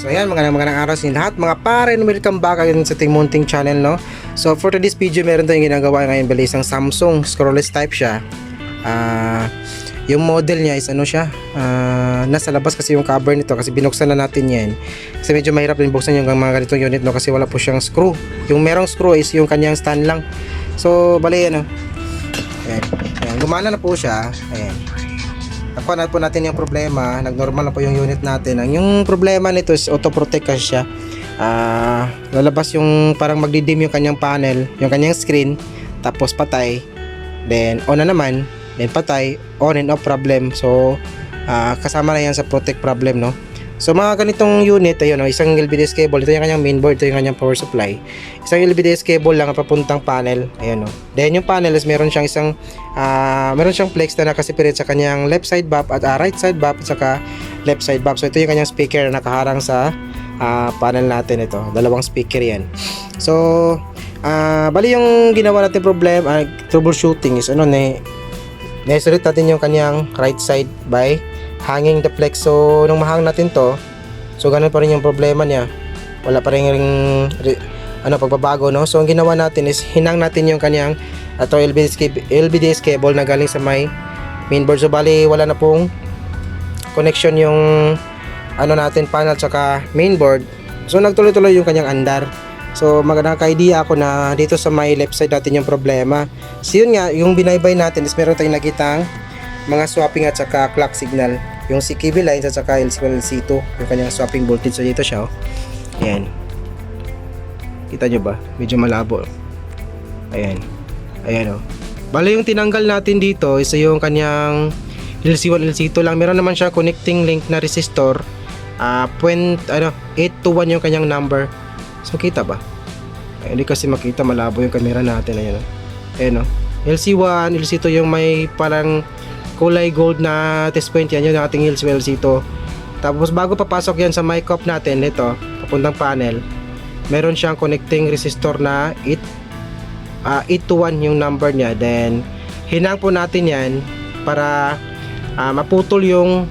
So ayan, magandang araw sa inyo lahat mga pare, welcome back again sa ating munting channel, no. So for today's video, meron tayong ginagawa ngayon, bali isang Samsung scrollless type siya. Yung model niya is ano siya, nasa labas kasi yung cover nito kasi binuksan na natin yan. Kasi medyo mahirap din buksan yung mga ganitong unit, no, kasi wala po siyang screw. Yung merong screw is yung kanyang stand lang. So bali ano, ayan, gumana na po siya. Ayan, nakuha na po natin yung problema, nagnormal na po yung unit natin. Yung problema nito is auto protect kasi siya. Lalabas yung parang magdidim yung kanyang panel, yung kanyang screen, tapos patay, then on na naman, then patay, on and off problem. So kasama na yan sa protect problem, no. So mga ganitong unit, ayun, no, isang LVDS cable, ito yung kanyang mainboard, ito yung kanyang power supply. Isang LVDS cable lang ang papuntang panel, ayun, no. Then yung panel is meron siyang meron siyang flex na nakaseparate sa kanyang left side bulb at right side bulb at saka left side bulb. So ito yung kanyang speaker na nakaharang sa panel natin. Ito, dalawang speaker yan. So bali yung ginawa natin troubleshooting is ano, naisolate natin yung kanyang right side by hanging the flex. So nung mahang natin to, so ganun pa rin yung problema niya, wala pa rin pagbabago, no. So ang ginawa natin is hinang natin yung kanyang LVDS cable na galing sa may mainboard. So bali wala na pong connection yung ano natin, panel tsaka mainboard. So nagtuloy-tuloy yung kanyang andar. So magkaka-idea ako na dito sa may left side natin yung problema. So yun nga, yung binaybay natin is meron tayong nakitang mga swapping at saka clock signal, yung CKV lines at saka LC1 LC2, yung kanyang swapping voltage. So dito siya, oh. Ayan, kita nyo ba? Medyo malabo. Ayan, ayan, oh. Bale yung tinanggal natin dito is yung kanyang LC1 LC2 lang. Meron naman siya connecting link na resistor, 821 yung kanyang number. So kita ba? Ay, hindi kasi makita, malabo yung camera natin. Ayan, oh. Ayan, oh. LC1 LC2 yung may parang kulay gold na test point, yan yung ating LC1 LC2. Tapos bago papasok yan sa mic up natin, ito papuntang panel, meron siyang connecting resistor na 821 yung number niya. Then hinang po natin yan para maputol yung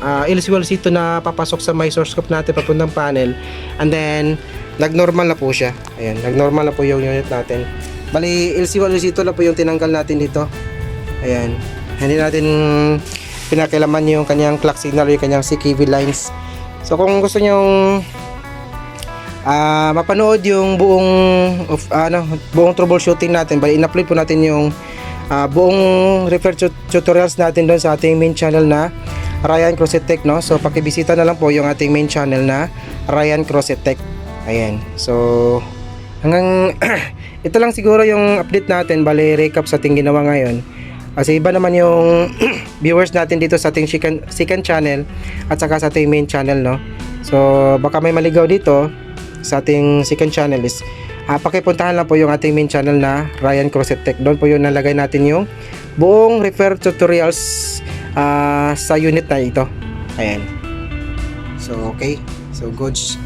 LC1 LC2 na papasok sa may source scope natin papuntang panel. And then nagnormal na po siya. Ayan, nagnormal na po yung unit natin. Bali LC1 LC2 na po yung tinanggal natin dito. Ayan, hindi natin pinakilaman yung kanyang clock signal, yung kanyang CKV lines. So kung gusto nyong mapanood yung buong troubleshooting natin, bali in-upload po natin yung buong refer tutorials natin doon sa ating main channel na Ryan Crosset Tech, no. So pakibisita na lang po yung ating main channel na Ryan Crosset Tech. Ayan, so hanggang ito lang siguro yung update natin, bali recap sa ating ginawa ngayon. Kasi iba naman yung viewers natin dito sa ating second channel at saka sa ating main channel, no. So baka may maligaw dito sa ating second channel is pakipuntahan lang po yung ating main channel na Ryan Crosset Tech. Doon po yung nalagay natin yung buong refer tutorials sa unit na ito. Ayan. So okay, so goods.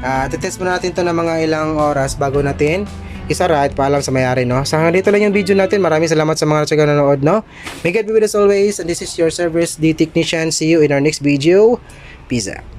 Titest muna natin to ng mga ilang oras bago natin isara at paalam sa may-ari, no. So hanggang dito lang yung video natin. Maraming salamat sa mga nanonood, no. May God be with us always, and this is your service, the technician. See you in our next video. Peace out.